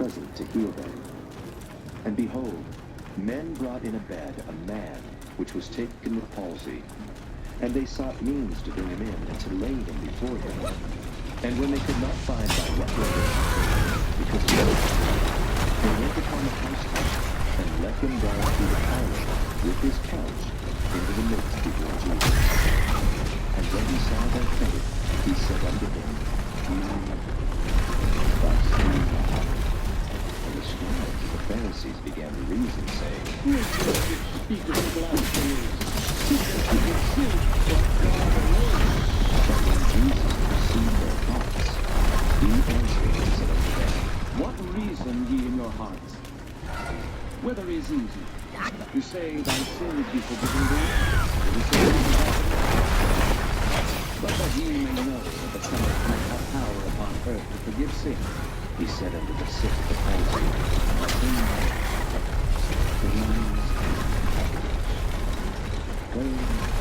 present to heal them. And behold, men brought in a bed a man which was taken with palsy. And they sought means to bring him in and to lay him before him. And when they could not find by what way they should bring him, because of the they went upon the housetop and let him down through the parlor with his couch into the midst before Jesus. And when he saw their faith, he said unto him, Thus do thou. And the scribes and the Pharisees began to reason, saying, Speakers blasphemies. Because you can see what God alone. But when Jesus perceived their thoughts, he answered and said unto them, What reason ye in your hearts? Whether is easy, to say thy sins be forgiven thee, or to say but that ye may know that the Son of Man hath power upon earth to forgive sin. he said unto the sick of the palsy,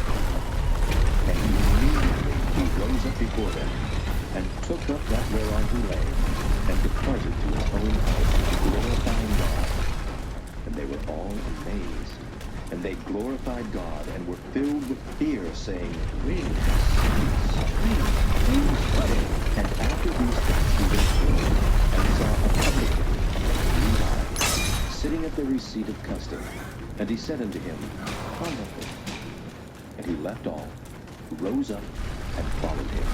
And immediately he rose up before them, and took up that whereon he lay, and departed to his own house, glorifying God. And they were all amazed. And they glorified God, and were filled with fear, saying, And after these things he went forth, and saw a publican, Levi, sitting at the receipt of custom. And he said unto him, Follow me. And he left all, rose up, and followed him.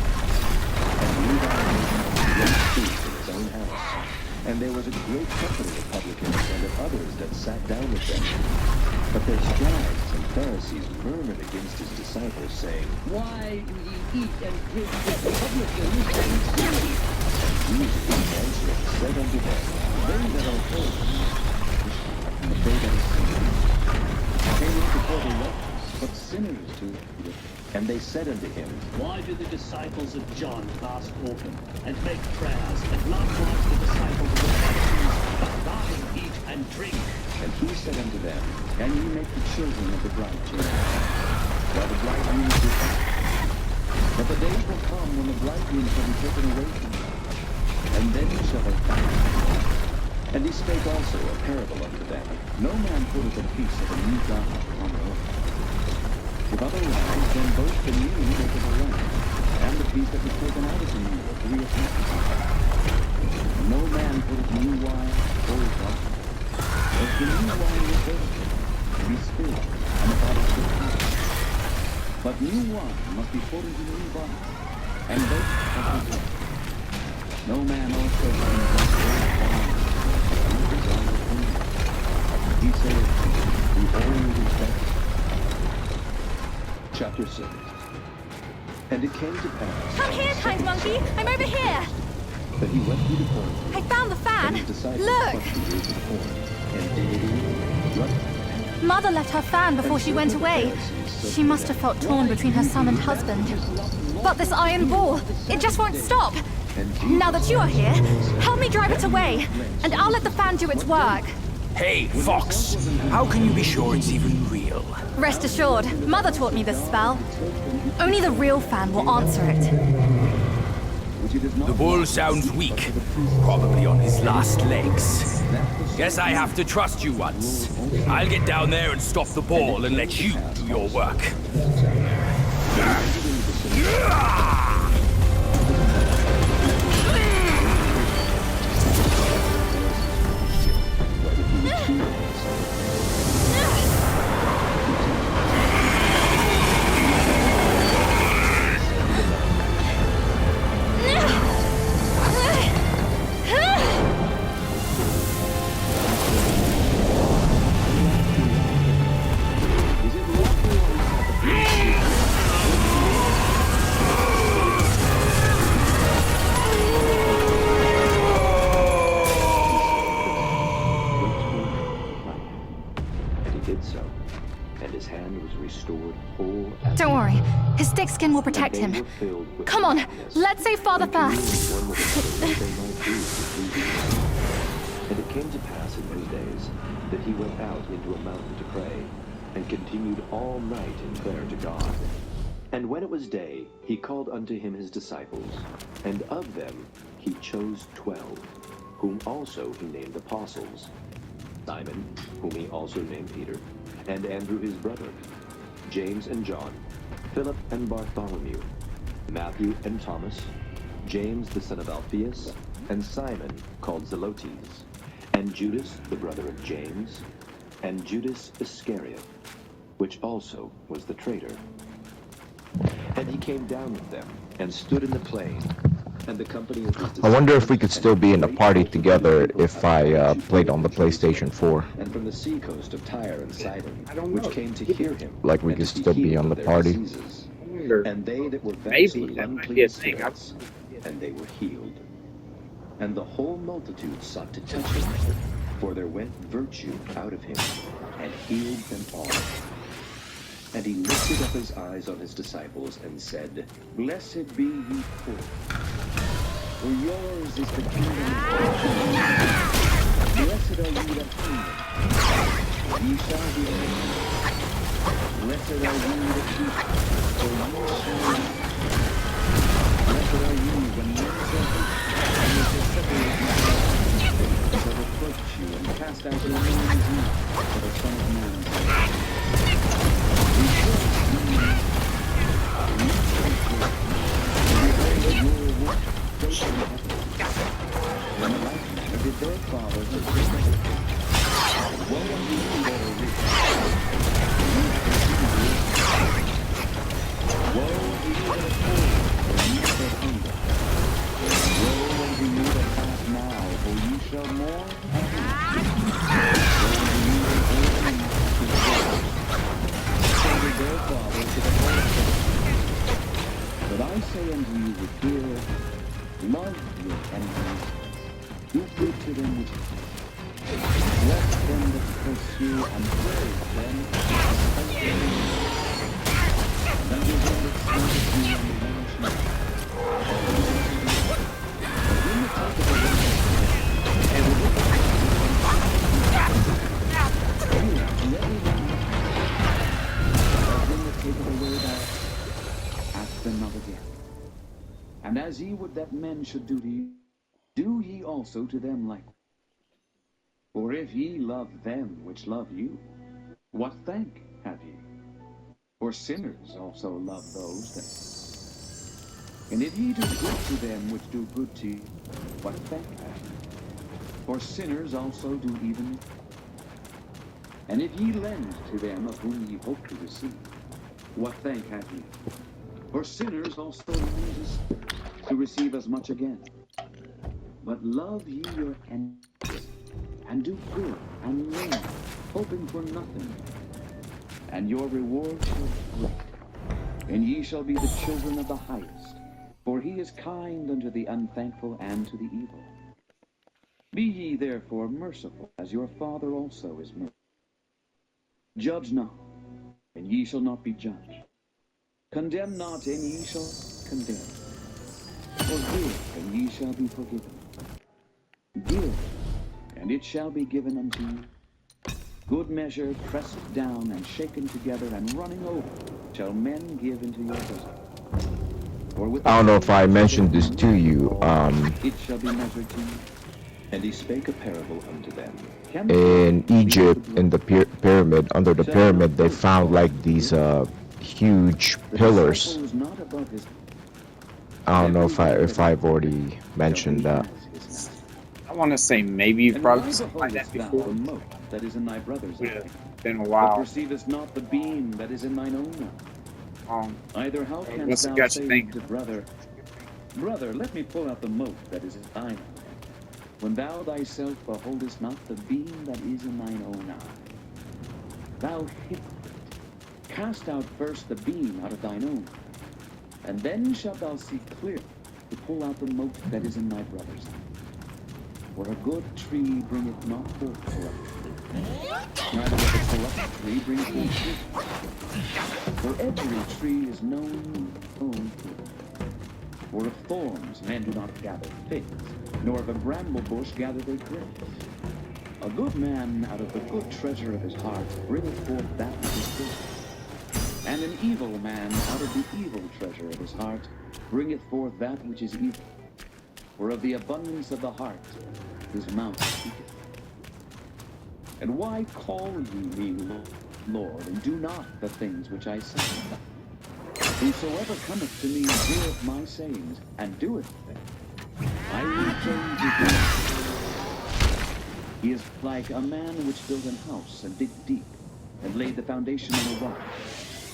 And Levi made him a great feast in his own house. And there was a great company of publicans and of others that sat down with them. But their scribes and Pharisees murmured against his disciples, saying, Why do ye eat and drink with publicans and sinners? Jesus answering said unto them, They that are whole, But they that are sinners, came not before the righteous, but sinners to it. and they said unto him, Why do the disciples of John fast often, and make prayers, and likewise the disciples of the Pharisees, but thine eat and drink? And he said unto them, Can ye make the children of the bride jealous? While the bridegroom is with them, But the days will come when the bridegroom shall be taken away from them, and then shall they fast. and he spake also a parable unto them. No man putteth a piece of a new garment upon the old. If otherwise, then both the new maketh a rent, and the piece that was taken out of the new agreeth not together. No man putteth new wine or old wine. If the new wine is old, to be spilled, and the bottle should be. But new wine must be put into new bottles, and both shall be drunk. No man also can drink old wine, and desire new. He saith, the old is better. Chapter 6. And it came to pass, Come here, kind monkey! I'm over here! that he went through the corn, I found the and fan! his disciples Look! plucked the ears of the corn, and digged what? Mother left her fan before she went away. She must have felt torn between her son and husband. But this iron ball, it just won't stop! Now that you are here, help me drive it away, and I'll let the fan do its work. Hey, Fox! How can you be sure it's even real? Rest assured, Mother taught me this spell. Only the real fan will answer it. The bull sounds weak. Probably on his last legs. Guess I have to trust you once. I'll get down there and stop the ball and let you do your work. Don't worry, his thick skin will protect him. Come on, let's save Father first. And it came to pass in those days that he went out into a mountain to pray, and continued all night in prayer to God. And when it was day, he called unto him his disciples, and of them he chose 12, whom also he named apostles, Simon, whom he also named Peter, and Andrew his brother, James and John, Philip and Bartholomew, Matthew and Thomas, James the son of Alphaeus, and Simon called Zelotes, and Judas the brother of James, and Judas Iscariot, which also was the traitor. And he came down with them, and stood in the plain, and the company of his I wonder if we disciples could still be in a and party great together multitude if of I Galilee played on the PlayStation 4. and from the sea coast of Tyre and Sidon, I don't which know. came to hear him, Like we and could to be still be healed on of the their party. diseases. I wonder. And they that were vexed Maybe with that might unclean be a thing. spirits, and they were healed. And the whole multitude sought to touch him, for there went virtue out of him, and healed them all. And he lifted up his eyes on his disciples, and said, Blessed be ye poor, for yours is the kingdom of God. Blessed are ye that hunger, ye shall be filled. Blessed are ye that weep, for ye shall laugh. Blessed are ye when men shall hate, and they shall separate you, and shall reproach you, and cast out your names for the Son of Man's sake. Rejoice, ye men, weep and pray, and behold, your reward great in heaven. In like manner did their fathers and brethren. Woe unto you that are rich, for ye shall see rich. Woe unto you that are poor, for ye shall hunger. Woe unto you that laugh now, for ye shall mourn and weep. Woe unto you that mourn and mock is joy. So did their fathers to the whole. But I say unto you with fear, love your enemies, do good to them which bless them that pursue, and praise them that curse you. And unto them that scourge you and admonish you. But when the take of the wicked, and the wicked to everyone, but when the take of the word out, ask them not again. And as ye would that men should do to you, do ye also to them likewise. For if ye love them which love you, what thank have ye? For sinners also love those that. And if ye do good to them which do good to you, what thank have ye? For sinners also do even. And if ye lend to them of whom ye hope to receive, what thank have ye? For sinners also lend to receive as much again. But love ye your enemies, and do good, and lend, hoping for nothing. And your reward shall be great, and ye shall be the children of the highest, for he is kind unto the unthankful and to the evil. Be ye therefore merciful, as your Father also is merciful. Judge not, and ye shall not be judged. Condemn not, and ye shall condemn. Forgive, and ye shall be forgiven. Give, and it shall be given unto you. Good measure, pressed down, and shaken together, and running over, shall men give into your bosom. For with I don't know if I mentioned this to you. it shall be measured to you. And he spake a parable unto them. In Egypt, in the pyramid, under the pyramid, they found like these huge pillars. I don't know if I've already mentioned that. I want to say maybe you've probably seen like that before. That is in thy brother's eye. Yeah, been a But while. perceivest not the beam that is in thine own eye. Either how What's canst it thou got you say thinking? to brother, Brother, let me pull out the mote that is in thine eye, when thou thyself beholdest not the beam that is in thine own eye? Thou hypocrite, cast out first the beam out of thine own eye, and then shalt thou see clearly to pull out the mote that is in thy brother's eye. For a good tree bringeth not forth corrupt fruit, neither doth a corrupt tree bring forth fruit. For every tree is known in its own fruit. For of thorns men do not gather figs, nor of a bramble bush gather they grapes. A good man out of the good treasure of his heart bringeth forth that which is good. And an evil man out of the evil treasure of his heart bringeth forth that which is evil. For of the abundance of the heart his mouth speaketh. And why call ye me Lord, and do not the things which I say? Whosoever cometh to me and heareth my sayings, and doeth them, I will change his life. He is like a man which built an house, and digged deep, and laid the foundation on a rock.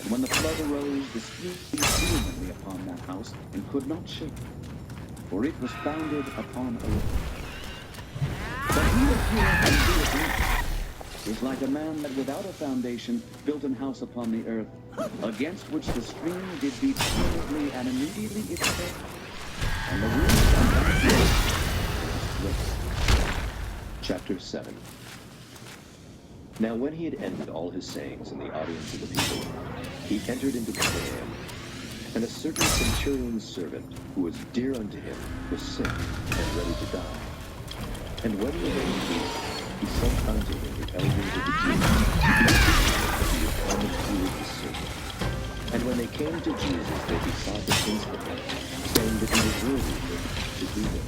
And when the flood arose, the stream beat vehemently upon that house, and could not shake it, for it was founded upon a rock. But he that heareth and doeth not is like a man that without a foundation built an house upon the earth, against which the stream did beat vehemently, and immediately it fell. And the roof of that house was split. Chapter 7. Now when he had ended all his sayings in the audience of the people, he entered into Capernaum. And a certain centurion's servant, who was dear unto him, was sick and ready to die. And when he arranged this, he sent unto him the elders of the Jews, that he would come and heal his servant. And when they came to Jesus, they besought him instantly, saying that he was worthy to do them.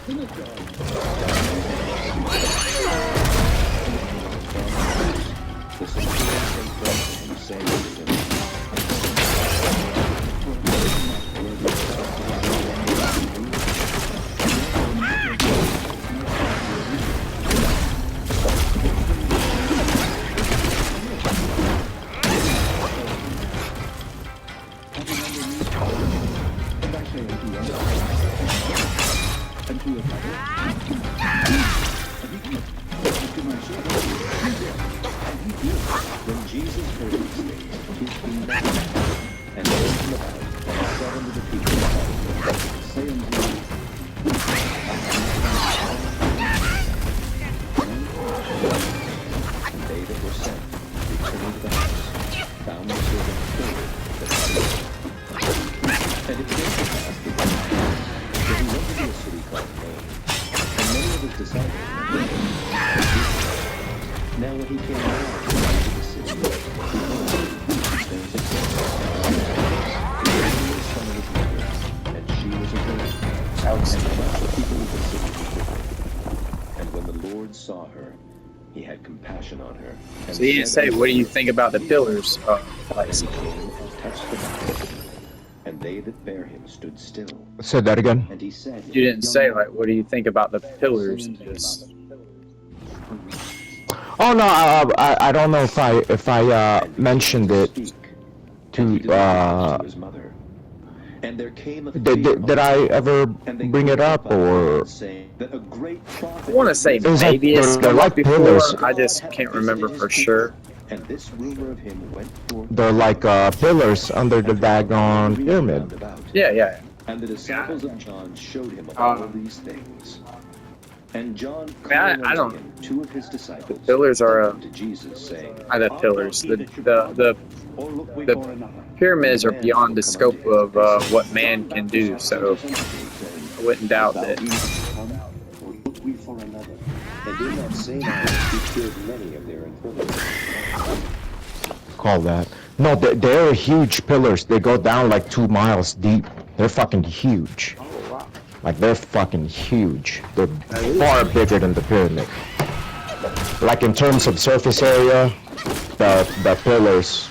For he the centurion came forth and saying unto him, When Jesus heard these things, he came back, and turned him about, and said unto the people, say unto you, and they that were sent, returning to the house, found the servant killed that had been. And it came to pass that he went into a city called Nain, and many of his disciples went with him. Now when he came out to the city, behold, there was a son of his mother, and she was a virgin. And much the people of the city were with her. And when the Lord saw her, he had compassion on her. So you didn't say, what do you think about the pillars? And he came and touched the mouth, and they that bare him stood still. Say that again. And he said, You didn't say, like, what do you think about the pillars? Just... Oh no, I don't know if I mentioned it to his mother. And there came a did I ever bring it up, or I want to say There's maybe like- it's they're come like up before. pillars. I just can't remember for sure. And this rumor of him went forth. they're like pillars under the daggone pyramid? Yeah. And the disciples of John showed him all these things. And John I called don't- unto him 2 of his disciples. The pillars are to Jesus, saying, the pillars. The Or look we the for another. pyramids are beyond the scope of what man can do. So I wouldn't doubt that. Or look we for another. And in that same hour he cured many of their infirmities. Call that? No, they're huge pillars. They go down like 2 miles deep. They're fucking huge. Like, they're fucking huge. They're far bigger than the pyramid. Like, in terms of surface area, the pillars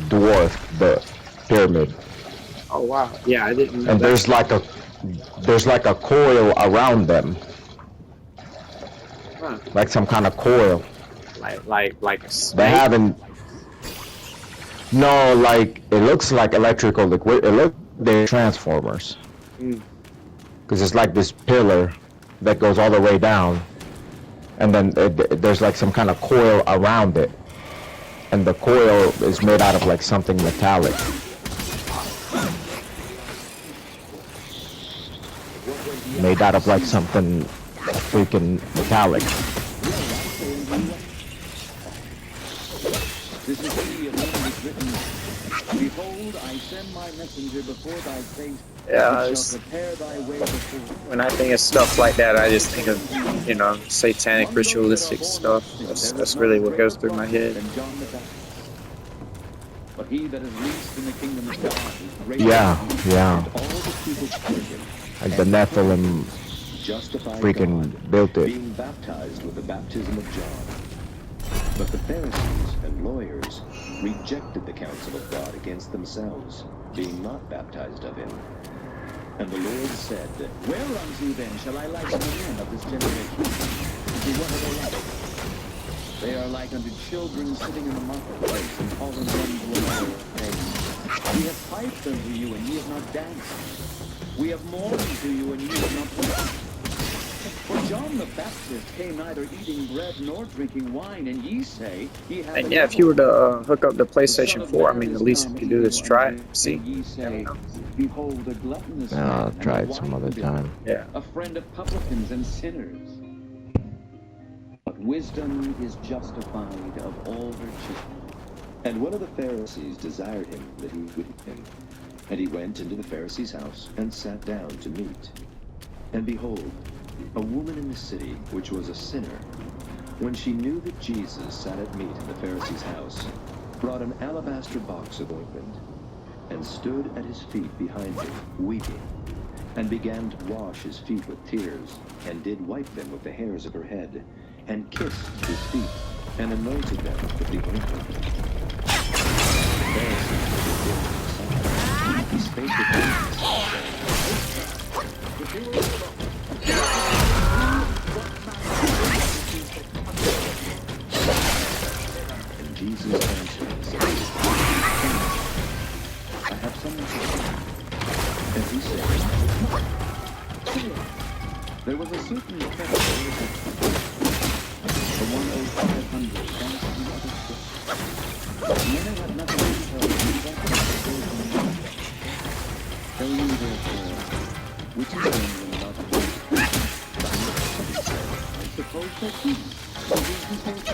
dwarf the pyramid. Oh wow! Yeah, I didn't know And that. there's like a coil around them. Huh. Like some kind of coil. Like a snake. They haven't... No, like, it looks like electrical liquid. It looks like they're transformers. Because it's like this pillar that goes all the way down, and then there's like some kind of coil around it, and the coil is made out of like something metallic. Made out of like something freaking metallic. This is he of whom it is written, behold, I send my messenger before thy face, Yeah, which it's- shall prepare thy way before thee. When I think of stuff like that, I just think of, satanic ritualistic stuff. That's really what goes through my head. And John the Baptist. But he that is least in the kingdom of God is greater Yeah, than he. yeah. And all the people heard him. Like the and Nephilim justified freaking God, built it. being baptized with the baptism of John. But the Pharisees and lawyers rejected the counsel of God against themselves, being not baptized of him. And the Lord said, Whereunto then shall I liken the men of this generation? To what are they like? They are like unto children sitting in the marketplace and calling one to another, saying, We have piped unto you, and ye have not danced. We have mourned to you, and ye have not wept. For John the Baptist came neither eating bread nor drinking wine, and ye say he hath And a yeah, if you were devil. to hook up the The Son PlayStation of 4, I Man mean, is the least come you could do is even try unto it. you, See? and ye say, Behold, a gluttonous I'll man, and try a it some other wine-bibber, time. Yeah. a friend of publicans and sinners. But wisdom is justified of all her children. And one of the Pharisees desired him that he would eat him. And he went into the Pharisee's house, and sat down to meat. And behold, a woman in the city, which was a sinner, when she knew that Jesus sat at meat in the Pharisee's house, brought an alabaster box of ointment, and stood at his feet behind him, weeping, and began to wash his feet with tears, and did wipe them with the hairs of her head, and kissed his feet, and anointed them with the ointment. The Pharisees were he spake with them, and Jesus answered and said, I have someone to tell you. And he said, There was a certain Pharisee, the one owed 500 talents and the other 6. And when they had nothing to tell, he went to the Lord and said, Tell me therefore, which is the one about the I suppose that he, so he said,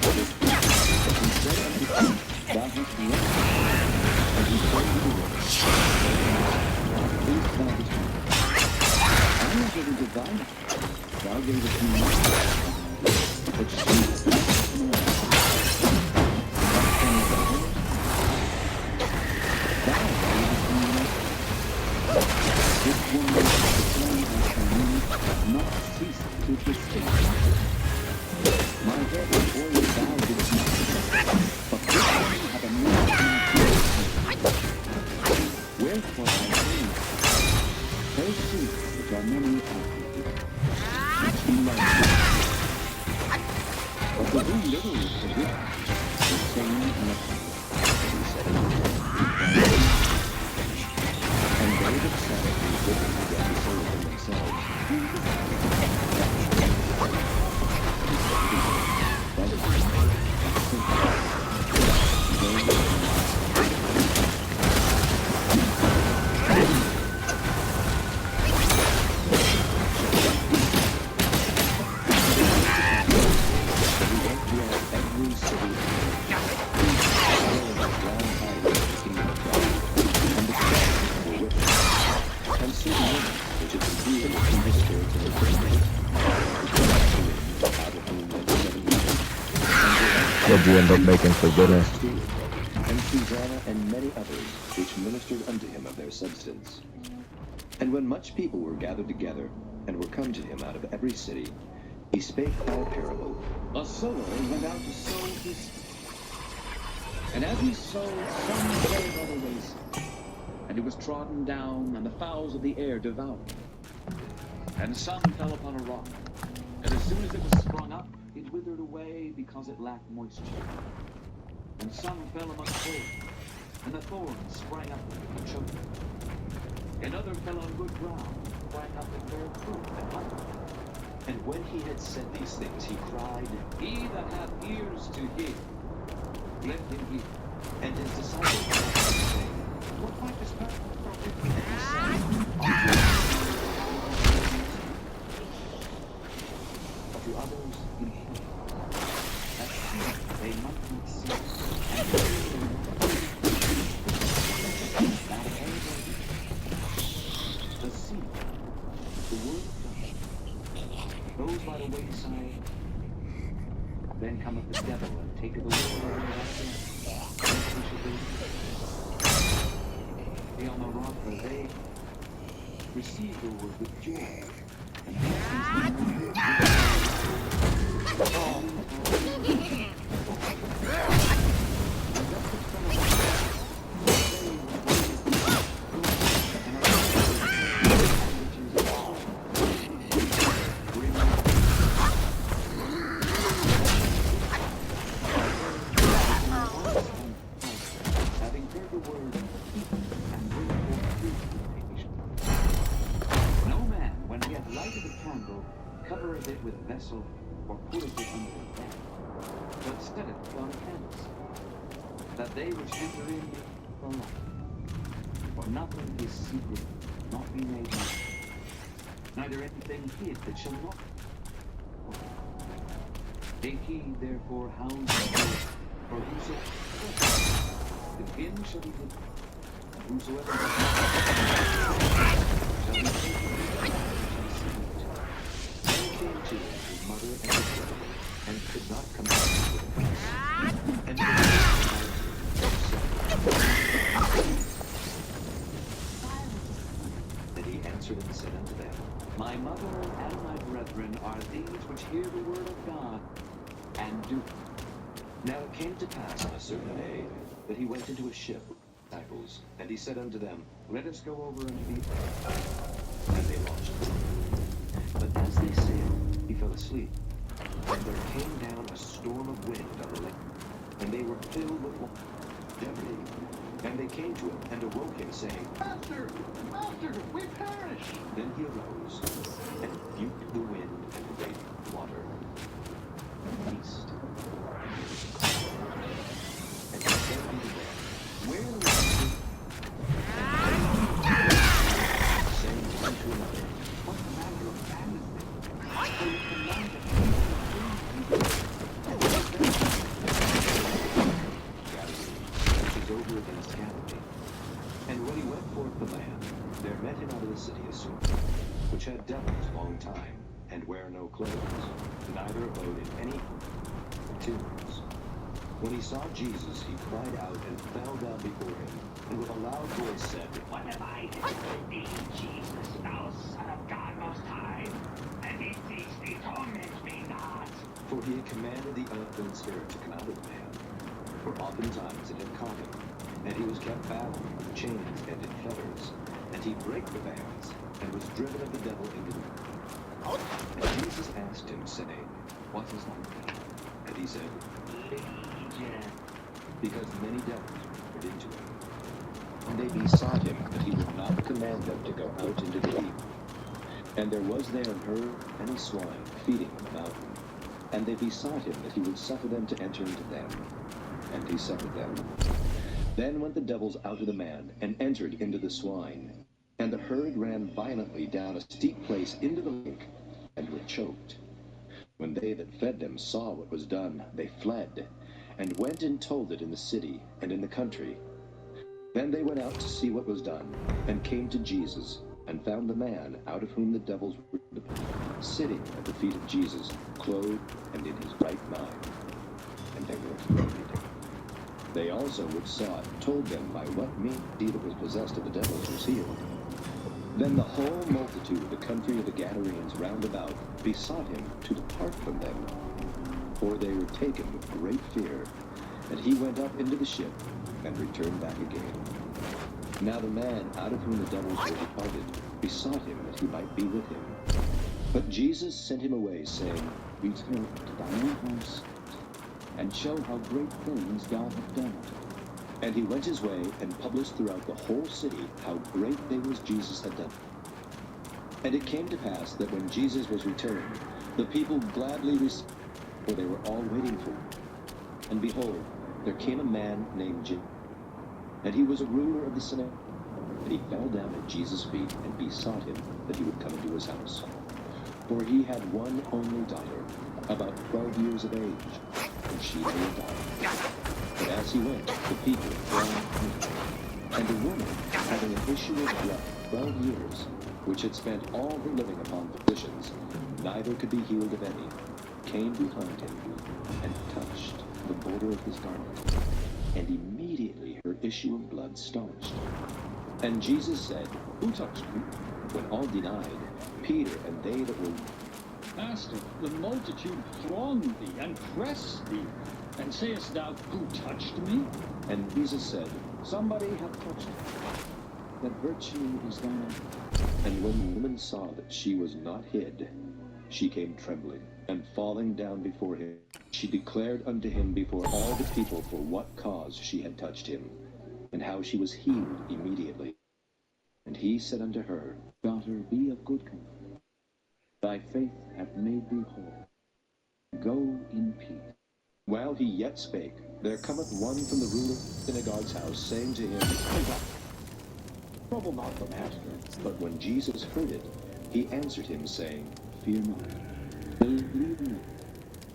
and said unto him, Thou hast left, and he said to the Lord, Please thou this man. I am given to thine. Thou gavest me nothing, but she has left me all. Thou gavest me nothing. This woman has declared unto me not cease to forsake me. My head is oiled thou didst not, but this woman hath anointed me to wherefore I say, her seeds which are many are which he loves. But to whom little is forgiven, the same nothing. He said unto them, and they that sat at the table began to say within themselves, What do you end up making for dinner? and Susanna and many others, which ministered unto him of their substance. And when much people were gathered together, and were come to him out of every city, he spake by a parable. A sower went out to sow his seed. And as he sowed, some fell by the wayside, and it was trodden down, and the fowls of the air devoured it. And some fell upon a rock, and as soon as it was sprung up, it withered away because it lacked moisture. And some fell among thorns, and the thorns sprang up and choked them. And other fell on good ground, sprang up and bare fruit and budded. And when he had said these things, he cried, He that hath ears to hear, let him hear. and his disciples asked him, saying, What might this parable be? and he said, But to others in heaven, that seed they might not see, and hear they might not hear. That all the seed, the word of God, goes by the wayside, then cometh the devil and taketh away the word after, lest he should be. beyond the rock where they received the word with joy. Having heard the word, eat and bring forth fruit to the nation. No man, when he hath lighted a candle, covereth it with a vessel, or putteth it under a bed, but setteth it on a candlestick, that they which enter in may light. For nothing is secret, not be made known, neither anything hid that shall not. Take heed therefore how you live, for whosoever to him shall be given, and whosoever does not shall be taken away shall see it. Then came to him his mother and his brother, and could not come out with a peace. And they Then he answered and said unto them, My mother and my brethren are these which hear the word of God, and do it. Now it came to pass on a certain day that he went into a ship with his disciples, and he said unto them, Let us go over unto the earth. And they launched. But as they sailed, he fell asleep. And there came down a storm of wind on the lake, and they were filled with jeopardy. And they came to him and awoke him, saying, Master, Master, we perish. Then he arose and rebuked the wind and the great water. Peace. And he said unto them, Where is the saying one to another, What manner of man is this? For he commanded Galilee, over against Galilee. And when he went forth the land, there met him out of the city a servant, which had devils long time, and wear no clothes, neither abode in any tombs. When he saw Jesus, he cried out and fell down before him, and with a loud voice said, What have I to do with thee, Jesus, thou Son of God Most High? And beseech thee, torment me not. For he had commanded the unclean spirit to come out of the man. For oftentimes it had caught him, and he was kept bound with chains and in fetters, and he brake the bands, and was driven of the devil into the world. And Jesus asked him, saying, What is thy name? And he said, Legion, because many devils were put into him. And they besought him that he would not command them to go out into the deep. And there was there an herd and a swine feeding on the mountain. And they besought him that he would suffer them to enter into them. And he suffered them. Then went the devils out of the man, and entered into the swine. And the herd ran violently down a steep place into the lake, and were choked. When they that fed them saw what was done, they fled, and went and told it in the city and in the country. Then they went out to see what was done, and came to Jesus, and found the man out of whom the devils were sitting at the feet of Jesus, clothed and in his right mind. And they were afraid. They also which saw it told them by what means he that was possessed of the devils was healed. Then the whole multitude of the country of the Gadarenes round about besought him to depart from them, for they were taken with great fear. And he went up into the ship, and returned back again. Now the man out of whom the devils were departed besought him that he might be with him. But Jesus sent him away, saying, Return to thine own house, and show how great things God hath done. And he went his way, and published throughout the whole city how great things Jesus had done. And it came to pass that when Jesus was returned, the people gladly received him, for they were all waiting for him. And behold, there came a man named James, and he was a ruler of the synagogue. And he fell down at Jesus' feet, and besought him that he would come into his house. For he had one only daughter, about 12 years of age, and she lay and died. But as he went, the people thronged him. And a woman, having an issue of blood 12 years, which had spent all her living upon physicians, neither could be healed of any, came behind him, and touched the border of his garment. And immediately her issue of blood staunched. And Jesus said, Who touched me? When all denied, Peter and they that were Master, the multitude throng thee and press thee. And sayest thou, Who touched me? And Jesus said, Somebody hath touched me. That virtue is gone. And when the woman saw that she was not hid, she came trembling, and falling down before him, she declared unto him before all the people for what cause she had touched him, and how she was healed immediately. And he said unto her, Daughter, be of good comfort. Thy faith hath made thee whole. Go in peace. While he yet spake, there cometh one from the ruler of the synagogue's house, saying to him, Trouble not the master. But when Jesus heard it, he answered him, saying, Fear not. Believe me.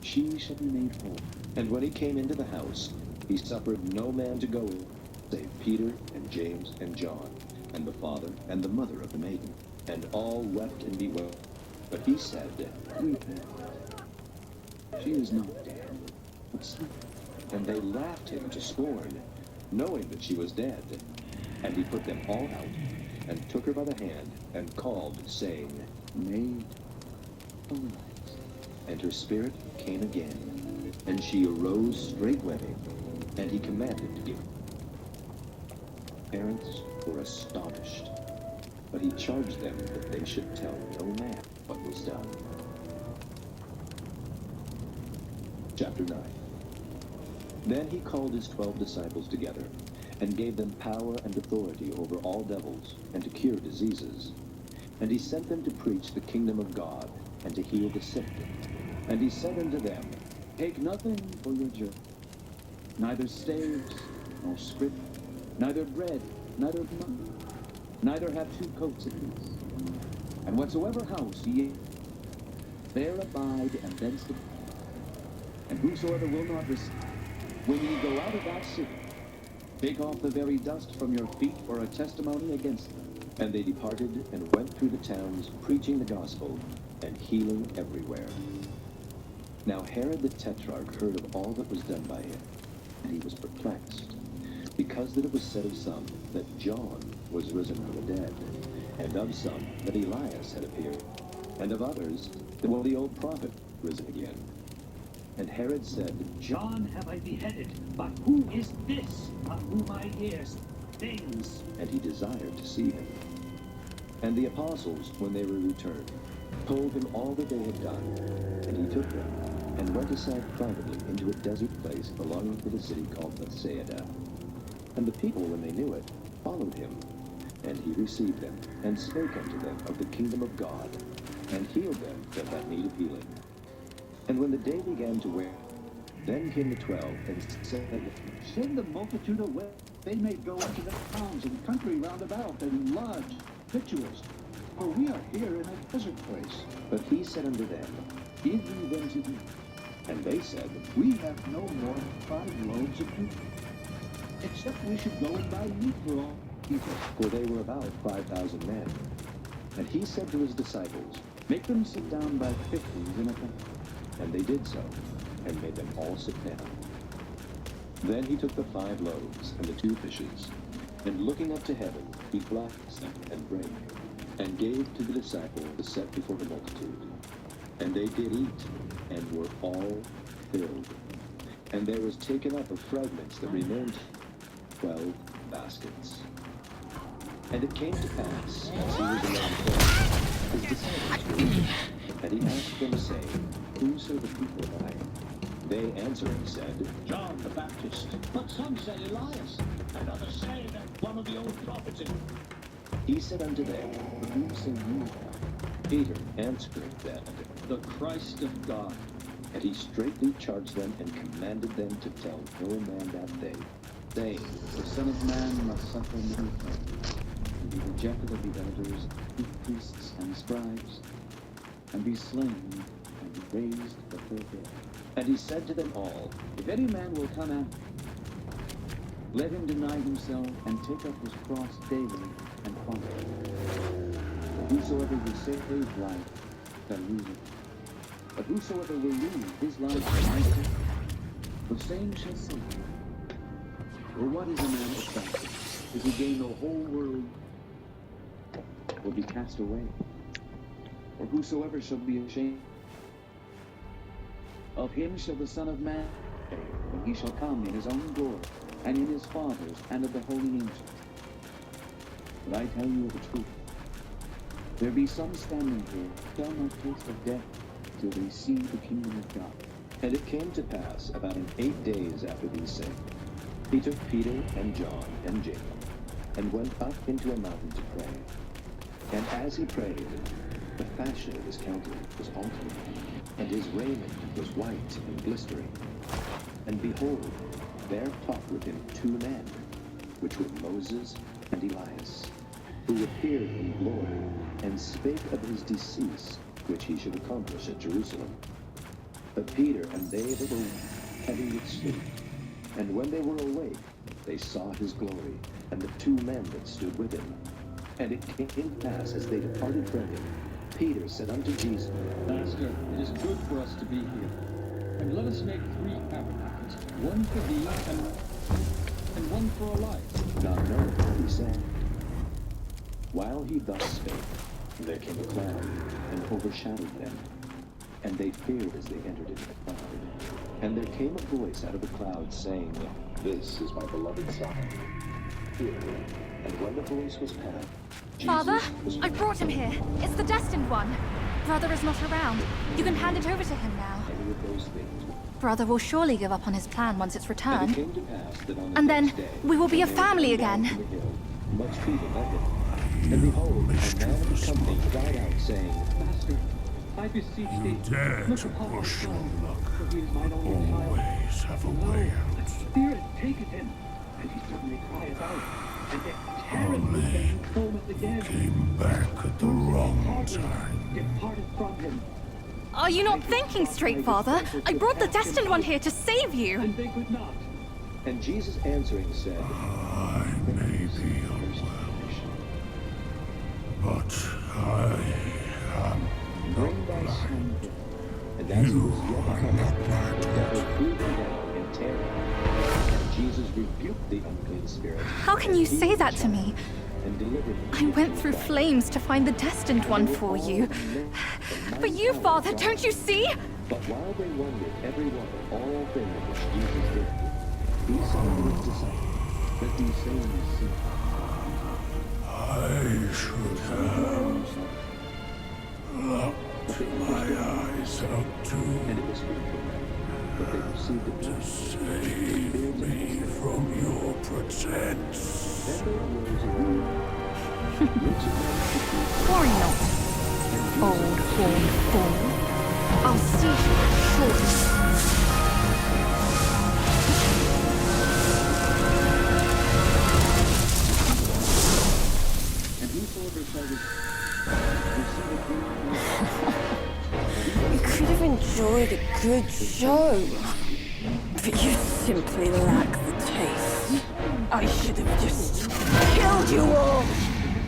She shall be made whole. And when he came into the house, he suffered no man to go in, save Peter and James and John, and the father and the mother of the maiden. And all wept and bewailed. But he said, Weep not. She is not dead, but sleeping. and they laughed him to scorn, knowing that she was dead. And he put them all out, and took her by the hand, and called, saying, Maid, arise. And her spirit came again, and she arose straightway, and he commanded to give. Parents were astonished, but he charged them that they should tell no man what was done. Chapter 9. Then he called his 12 disciples together, and gave them power and authority over all devils, and to cure diseases. And he sent them to preach the kingdom of God, and to heal the sick. And he said unto them, Take nothing for your journey, neither staves, nor scrip, neither bread, neither money, neither have 2 coats apiece. And whatsoever house ye enter, there abide, and thence depart. And whosoever will not receive, when ye go out of that city, take off the very dust from your feet for a testimony against them. And they departed, and went through the towns, preaching the gospel, and healing everywhere. Now Herod the Tetrarch heard of all that was done by him, and he was perplexed, because that it was said of some that John was risen from the dead, and of some that Elias had appeared, and of others that the old prophet risen again. And Herod said, John have I beheaded, but who is this of whom I hear things? and he desired to see him. And the apostles, when they were returned, told him all that they had done. And he took them, and went aside privately into a desert place belonging to the city called Bethsaida. And the people, when they knew it, followed him. And he received them, and spake unto them of the kingdom of God, and healed them that had need of healing. And when the day began to wear, then came the 12, and said, Send the multitude away, they may go into the towns and country round about, and lodge victuals. For we are here in a desert place. But he said unto them, Give ye them to eat. and they said, We have no more than 5 loaves of food, except we should go and buy meat for all people. for they were about 5,000 men. And he said to his disciples, Make them sit down by 50s in a company. and they did so, and made them all sit down. Then he took the 5 loaves and the 2 fishes, and looking up to heaven, he blessed them and brake, and gave to the disciples to set before the multitude. And they did eat, and were all filled. And there was taken up of fragments that remained 12 baskets. And it came to pass, as he was alone there, his disciples were with him, and he asked them, saying, Who say the people that I am? They answering said, John the Baptist. But some say Elias, and others say that one of the old prophets is. He said unto them, But whom say you? Peter answering said, The Christ of God. And he straitly charged them and commanded them to tell no man that day, saying, The Son of Man must suffer many things, and be rejected of the elders, chief priests, and scribes, and be slain, and be raised the 3rd day. And he said to them all, If any man will come after me, let him deny himself and take up his cross daily and follow me. For whosoever will save life shall lose it. But whosoever will lose his life for my sake, the same shall save it. For what is a man to profit if he gain the whole world or be cast away? Or whosoever shall be ashamed of him shall the Son of Man say, when he shall come in his own glory, and in his Father's, and of the holy angels. But I tell you the truth, there be some standing here who shall not taste of death till they see the kingdom of God. And it came to pass, about 8 days after these sayings, he took Peter and John and Jacob, and went up into a mountain to pray. And as he prayed, the fashion of his countenance was altered, and his raiment was white and glistering. And behold, there talked with him 2 men, which were Moses and Elias, who appeared in glory, and spake of his decease, which he should accomplish at Jerusalem. But Peter and they that were heavy with sleep, and when they were awake, they saw his glory, and the 2 men that stood with him. And it came to pass, as they departed from him, Peter said unto Jesus, Master, it is good for us to be here. And let us make 3 tabernacles, one for thee, and one for Elias. Not knowing what he said. While he thus spake, there came a cloud, and overshadowed them. And they feared as they entered into the cloud. And there came a voice out of the cloud, saying, This is my beloved Son. Hear him. And when the voice was past, Father, was I brought him here. It's the destined one. Brother is not around. You can hand it over to him now. any of those things. Brother will surely give up on his plan once it's And it returned. came to pass that on the And then next day, we will be a when they family were down again. from the hill, much people met him. And behold, a man of the company cried out, saying, Master, I beseech thee, look upon my son, for he is mine only child. Always have a Lo, way the out. Spirit taketh him, and he suddenly crieth out, and it teareth with him and foameth again. Came back at the wrong time. Departed from him, Are you not thinking straight, Father? I brought the destined one here to save you. and they could not. And Jesus answering said, I may be unwell, but I am Bring thy son hither. And as he was yet coming, the devil threw him down in terror. And Jesus rebuked the unclean spirit. How can you say that to me? And delivered him. I went through flames to find the destined one for you. But you, Father, don't you see? But while they wondered every one at all things which Jesus did, he said to his disciples, Let these sayings cease. I should have locked my eyes out and to it was free from them. But they received it not. save me from your pretense. Then there arose a rumor, which of them should be Worry not, old horned fool. I'll see you shortly. And whosoever shall receive it from You could have enjoyed a good show, but you simply lack the taste. I should have just killed you all.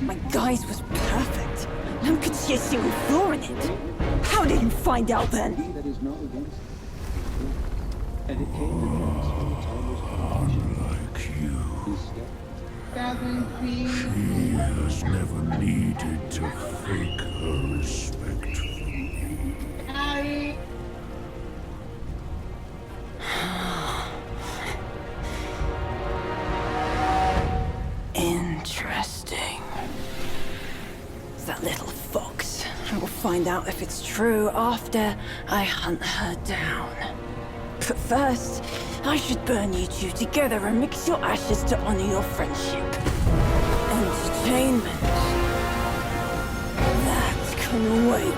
My guise was perfect. No one could see a single flaw in it. How did you find out then? he that is not against it. And it came to pass when the time was accomplished, Unlike you, he stepped she has never needed to fake her respect for me. Interesting. That little fox. I will find out if it's true after I hunt her down. But first, I should burn you 2 together and mix your ashes to honor your friendship. Entertainment. That can wait.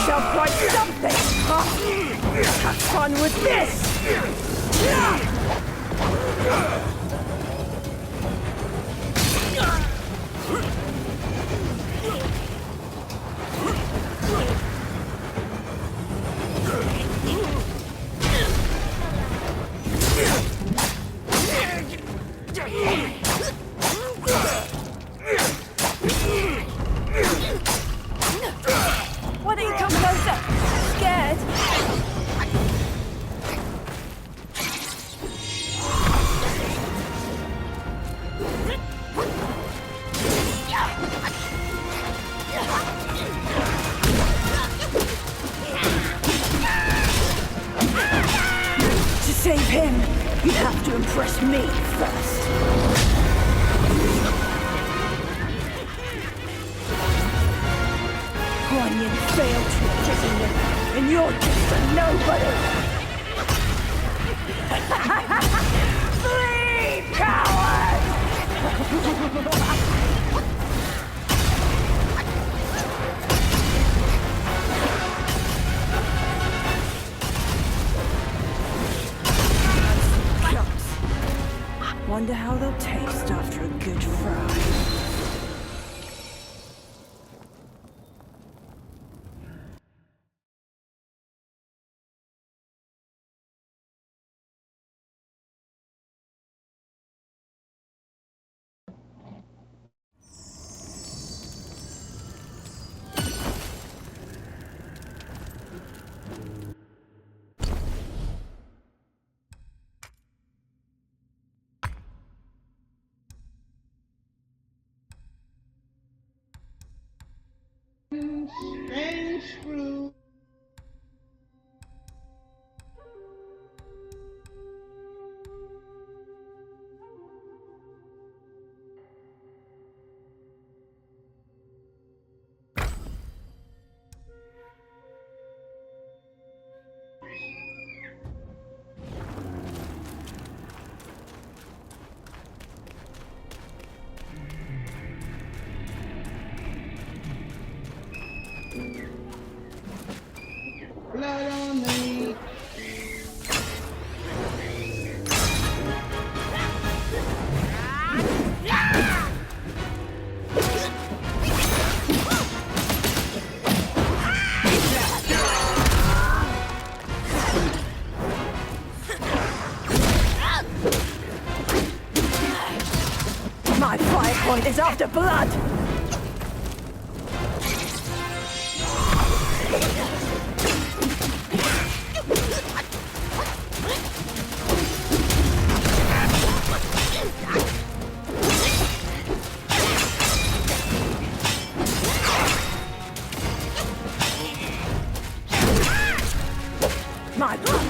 Shall find something! Huh? Have fun with this! Why don't you come closer? Scared? To save him, you'd have to impress me first. Onion failed to imprison you, and you're just a nobody! Flee, coward! Wonder how they'll taste after a good fry. Blood on me. My fire point is after blood! My blood!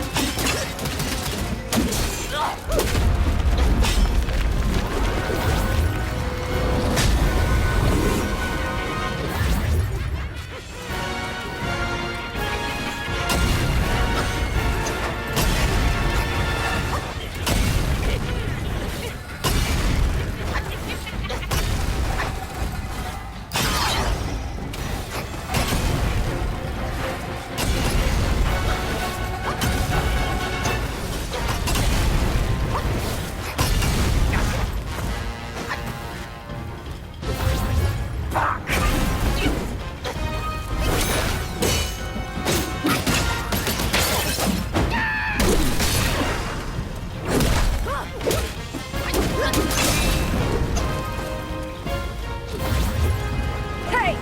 Hey!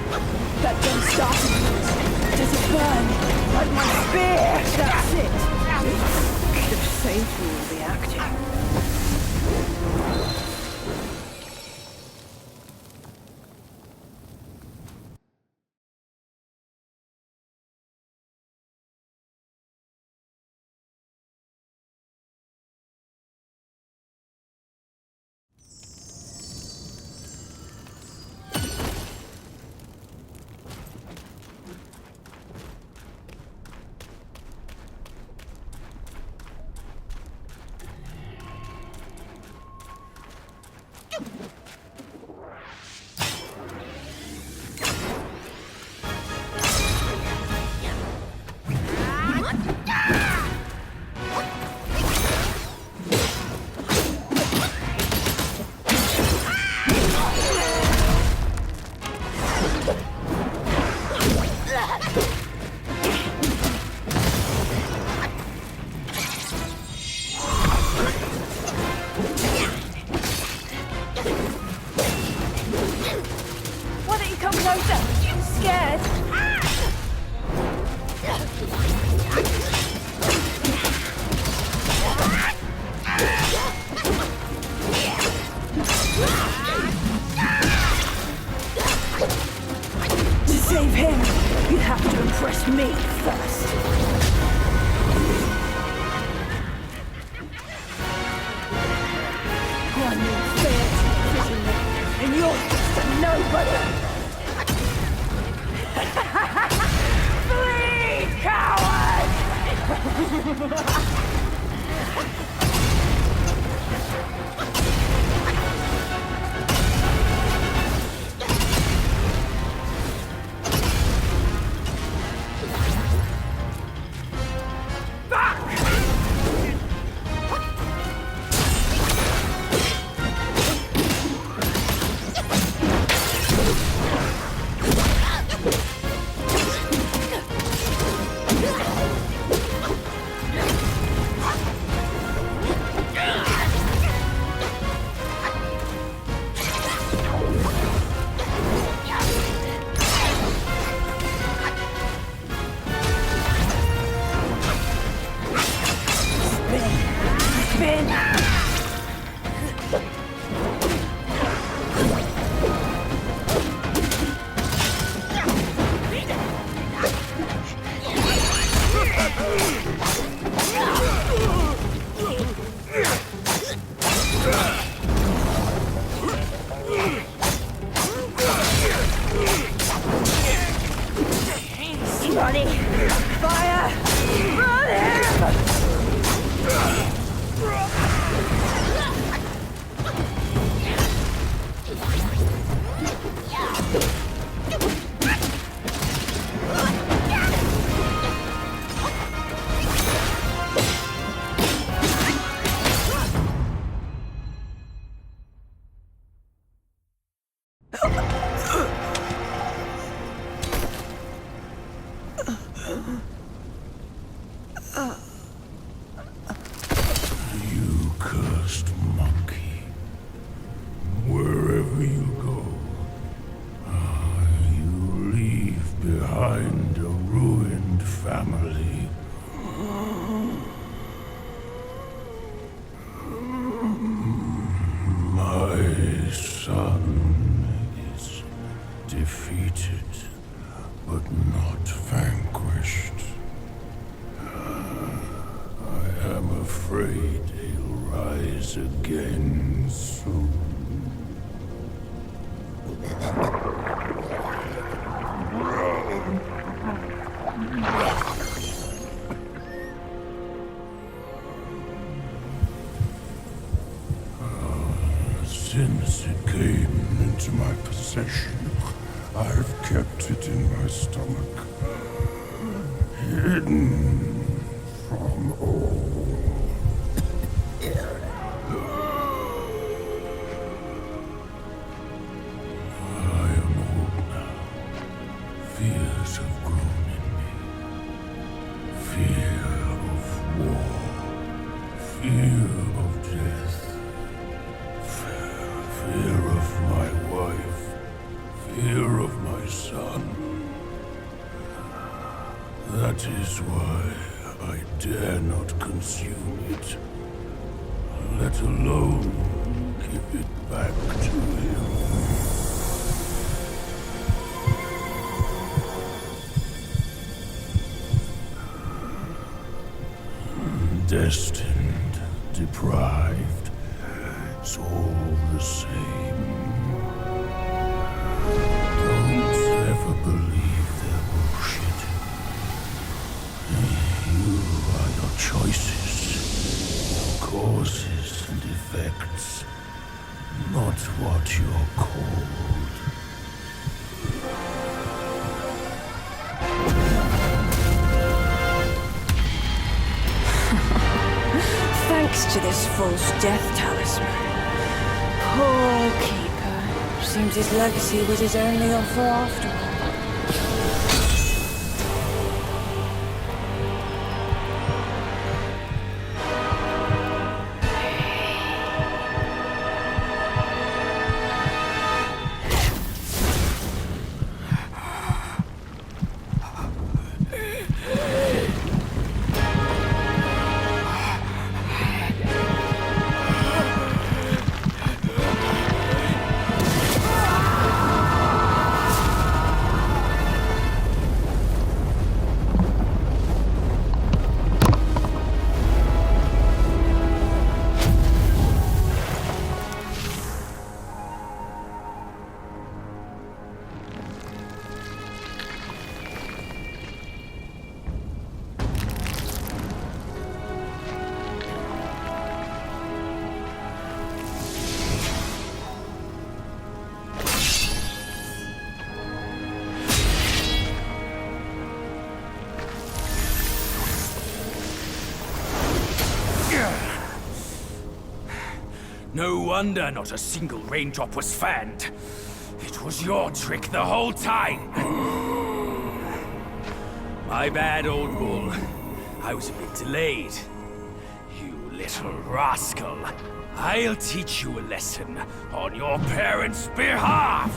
That gun started. Does it burn? Like my spear! That's it! Could have saved you all the acting. scared. To save him, you have to impress me first. One more fair to imprison me, and you're just a nobody. Flee, coward! Johnny! Fire! Run him! You cursed monkey. Wherever you go, you leave behind a ruined family. My son is defeated, but not vanquished. I am afraid he'll rise again soon. Since it came into my possession, I've kept it in my stomach, hidden from all. I am old now. Fears have grown in me. Fear of war. Fear of death. Fear of my wife. Fear of my son. That is why I dare not consume it, let alone give it back to him. Destined, deprived, it's all the same. Don't ever believe their bullshit. You are your choices, your causes and effects, not what you're called. Thanks to this false death talisman. Poor Keeper. Seems his legacy was his only offer after all. No wonder not a single raindrop was fanned. It was your trick the whole time. My bad, old bull. I was a bit delayed. You little rascal. I'll teach you a lesson on your parents' behalf.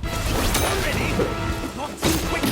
Ready? Not too quick.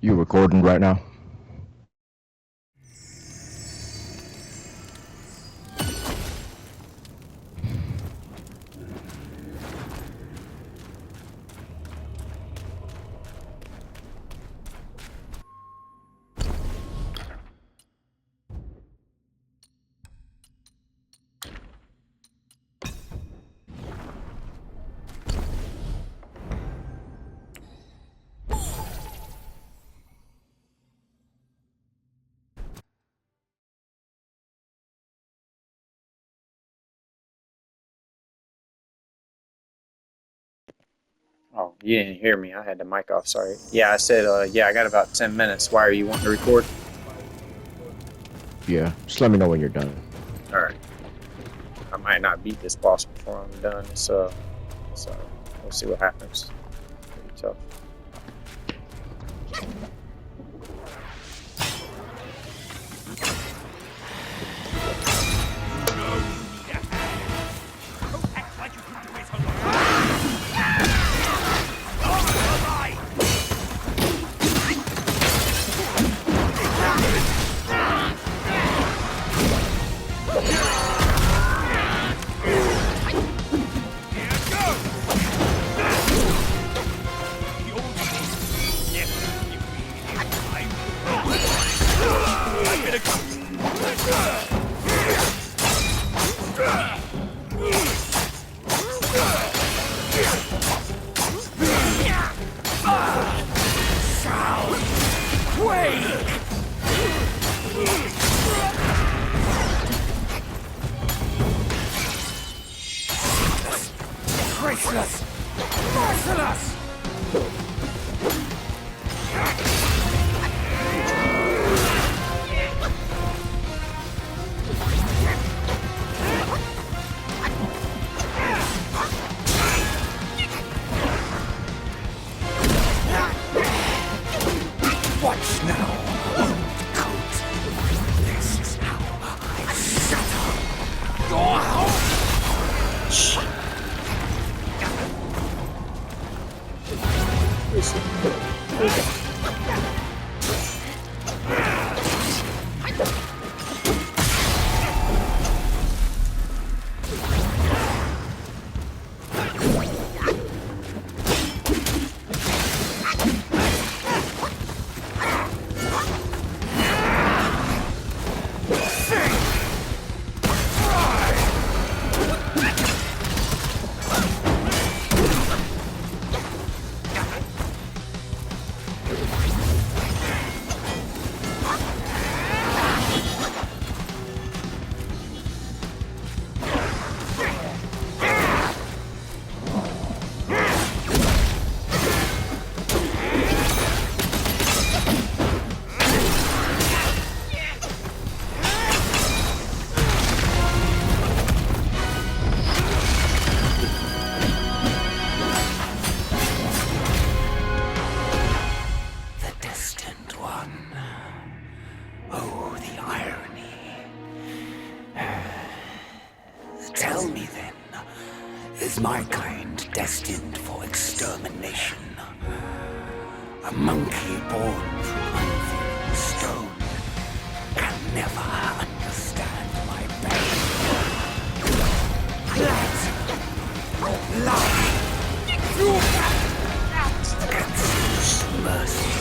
You recording right now? Oh, you didn't hear me. I had the mic off, sorry. Yeah, I said, yeah, I got about 10 minutes. Why are you wanting to record? Yeah, just let me know when you're done. Alright. I might not beat this boss before I'm done, so we'll see what happens. Pretty tough. Sound! Restless! Merciless! Watch now, old coat. This is how I shatter your house. Tell me then, is my kind destined for extermination? A monkey born from unfeeling stone can never understand my pain. Let life against mercy.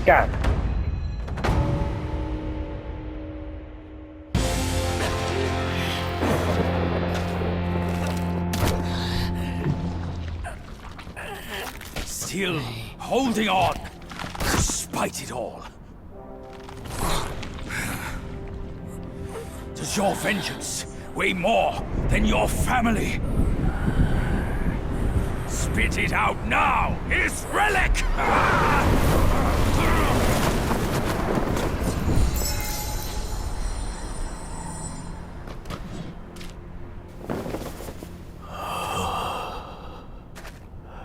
God. Still holding on, despite it all. Does your vengeance weigh more than your family? Spit it out now, his relic!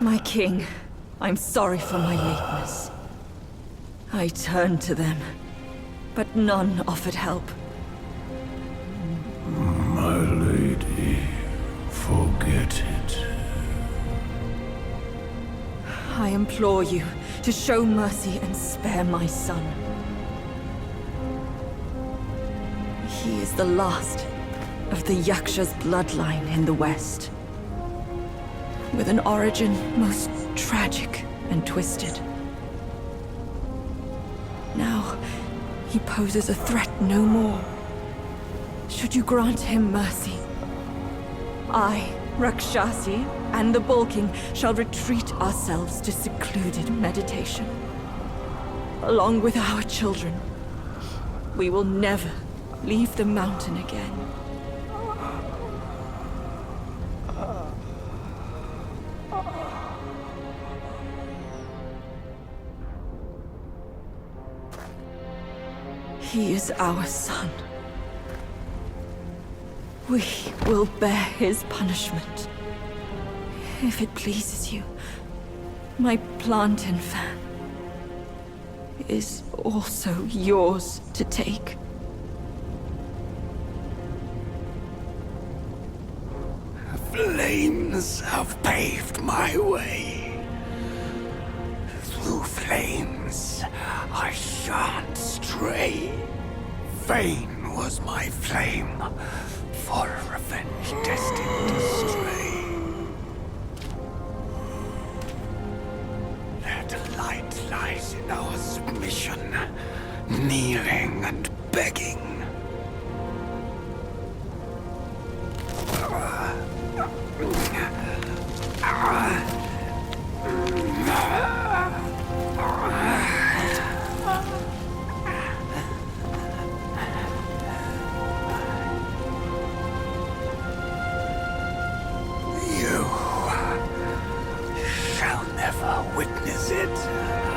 My king, I'm sorry for my lateness. I turned to them, but none offered help. My lady, forget it. I implore you to show mercy and spare my son. He is the last of the Yaksha's bloodline in the West, with an origin most tragic and twisted. Now, he poses a threat no more. Should you grant him mercy, I, Rakshasi, and the Bull King shall retreat ourselves to secluded meditation. Along with our children, we will never leave the mountain again. He is our son. We will bear his punishment. If it pleases you, my plantain fan is also yours to take. Flames have paved my way. Through flames, I shan't stray. Vain was my flame, for revenge destined to stray. Their delight lies in our submission, kneeling and begging. You shall never witness it.